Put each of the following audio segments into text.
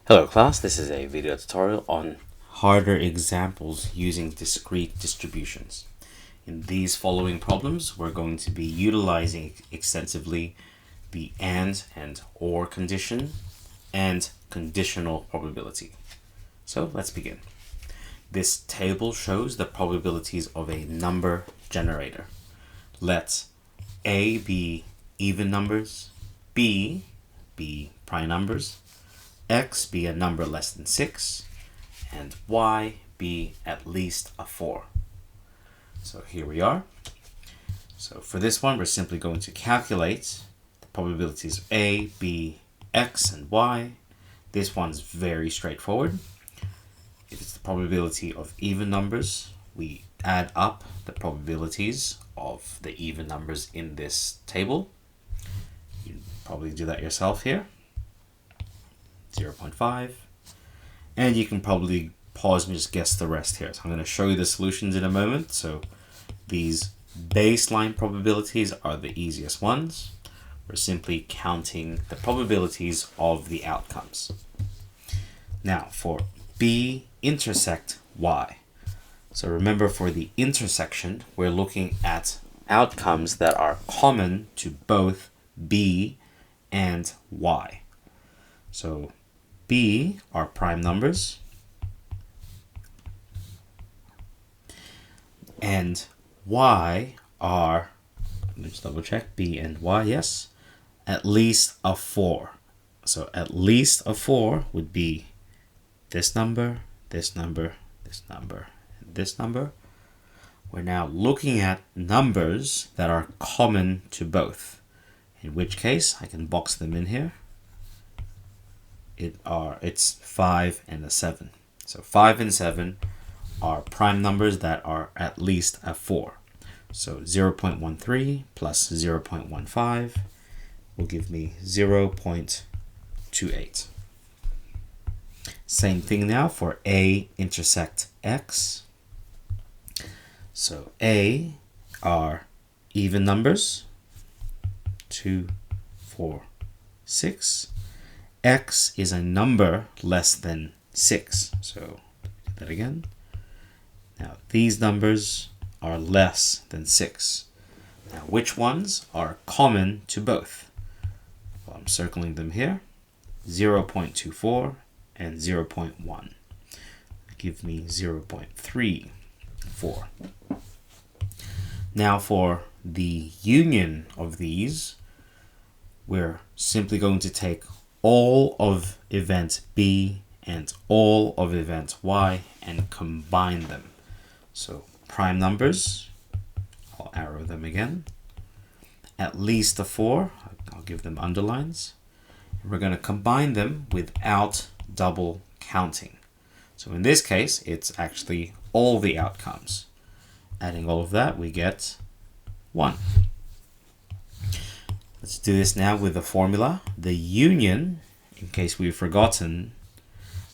Hello class, this is a video tutorial on harder examples using discrete distributions. In these following problems, we're going to be utilizing extensively the and or condition and conditional probability. So let's begin. This table shows the probabilities of a number generator. Let A be even numbers, B be prime numbers, X be a number less than 6, and Y be at least a 4. So here we are. So for this one, we're simply going to calculate the probabilities of A, B, X, and Y. This one's very straightforward. If it's the probability of even numbers, we add up the probabilities of the even numbers in this table. You probably do that yourself here. 0.5, and you can probably pause and just guess the rest here. So I'm going to show you the solutions in a moment. So these baseline probabilities are the easiest ones. We're simply counting the probabilities of the outcomes. Now for B intersect Y. So remember, for the intersection, we're looking at outcomes that are common to both B and Y. So B are prime numbers, and Y are, let's double check, B and Y, yes, at least a 4. So at least a 4 would be this number, this number, this number, and this number. We're now looking at numbers that are common to both, in which case I can box them in here. It's 5 and a 7. So 5 and 7 are prime numbers that are at least a 4. So 0.13 plus 0.15 will give me 0.28. Same thing now for A intersect X. So A are even numbers, 2, 4, 6. X is a number less than 6. So do that again. Now these numbers are less than 6. Now which ones are common to both? Well, I'm circling them here. 0.24 and 0.1 give me 0.34. Now for the union of these, we're simply going to take all of event B and all of event Y and combine them. So prime numbers, I'll arrow them again. At least a 4, I'll give them underlines. We're going to combine them without double counting. So in this case, it's actually all the outcomes. Adding all of that, we get 1. Let's do this now with the formula. The union, in case we've forgotten,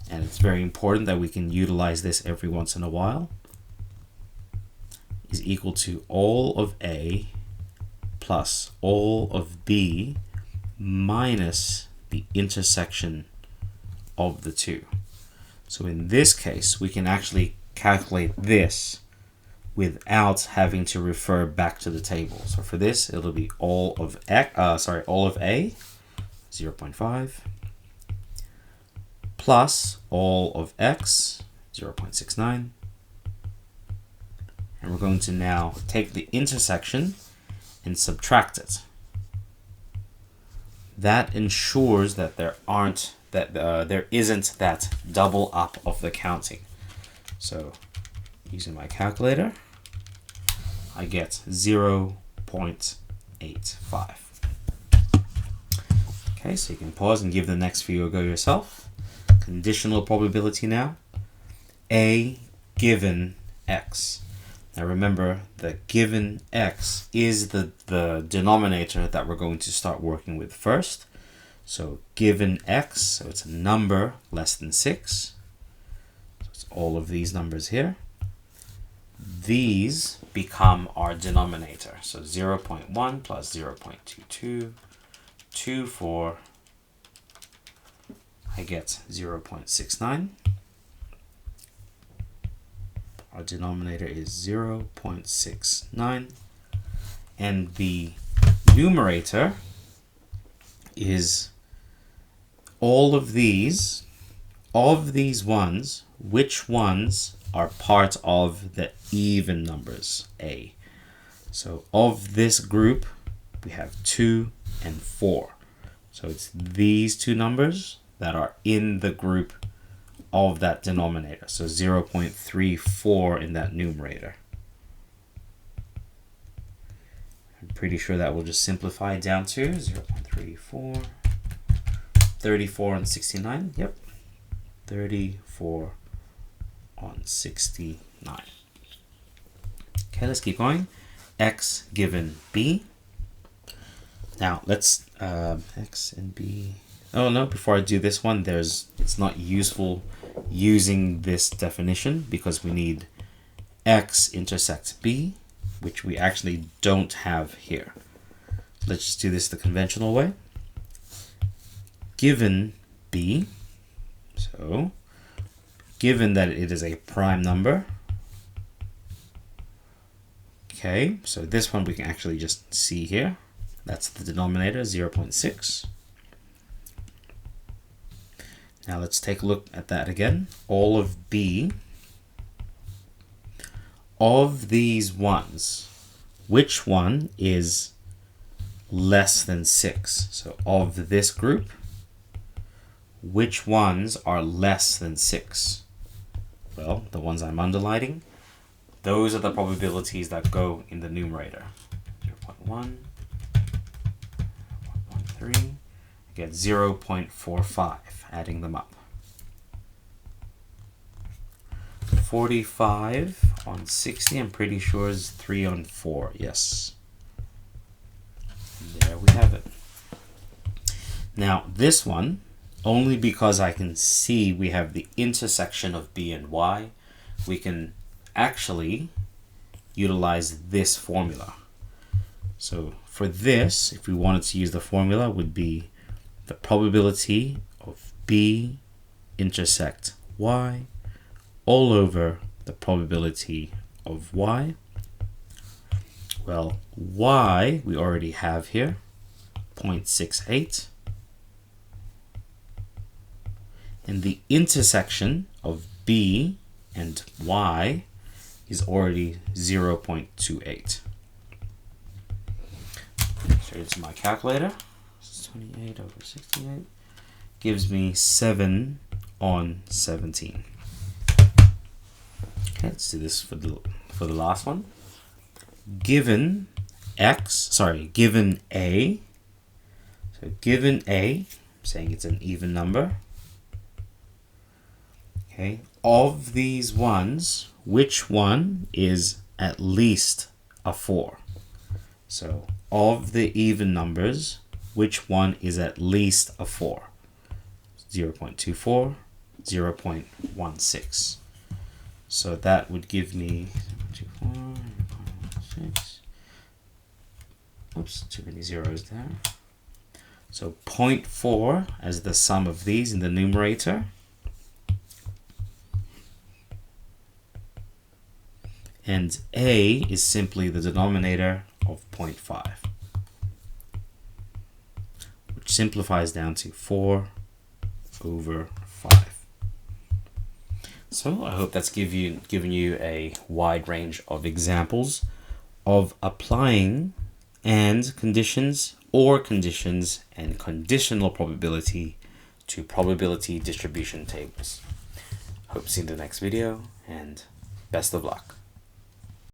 and it's very important that we can utilize this every once in a while, is equal to all of A plus all of B minus the intersection of the two. So in this case, we can actually calculate this without having to refer back to the table. So for this, it'll be all of A, 0.5, plus all of X, 0.69. And we're going to now take the intersection and subtract it. That ensures that there isn't that double up of the counting. So using my calculator, I get 0.85. Okay, so you can pause and give the next few a go yourself. Conditional probability now. A given X. Now remember, the given X is the denominator that we're going to start working with first. So given X, so it's a number less than 6. So it's all of these numbers here. These become our denominator. So 0.1 plus 0.22, 24. I I get 0.69. Our denominator is 0.69. And the numerator is all of these ones, which ones are part of the even numbers, A. So of this group, we have 2 and 4. So it's these two numbers that are in the group of that denominator. So 0.34 in that numerator. I'm pretty sure that will just simplify down to 0.34, 34 on 69. Yep, 34 on 69. Okay, let's keep going. X given B. Now let's X and B. Oh no, before I do this one, it's not useful using this definition because we need X intersects B, which we actually don't have here. So let's just do this the conventional way. Given B, so given that it is a prime number, okay, so this one we can actually just see here. That's the denominator, 0.6. Now let's take a look at that again. All of B, of these ones, which one is less than 6? So of this group, which ones are less than 6? Well, the ones I'm underlining, those are the probabilities that go in the numerator. 0.1, 1.3, I get 0.45, adding them up. 45 on 60, I'm pretty sure is 3 on 4, yes. And there we have it. Now this one, only because I can see we have the intersection of B and Y, we can actually utilize this formula. So for this, if we wanted to use the formula, would be the probability of B intersect Y all over the probability of Y. Well, Y we already have here, 0.68. And the intersection of B and Y is already 0.28. Straight into my calculator. 28 over 68 gives me 7 on 17. Okay, let's do this for the last one. Given given A. So given A, I'm saying it's an even number. Okay, of these ones, which one is at least a 4? So of the even numbers, which one is at least a 4? 0.24, 0.16. So that would give me 0.24, 0.16. Oops, too many zeros there. So 0.4 as the sum of these in the numerator. And A is simply the denominator of 0.5, which simplifies down to 4 over 5. So I hope that's given you a wide range of examples of applying and conditions or conditions and conditional probability to probability distribution tables. Hope to see you in the next video, and best of luck.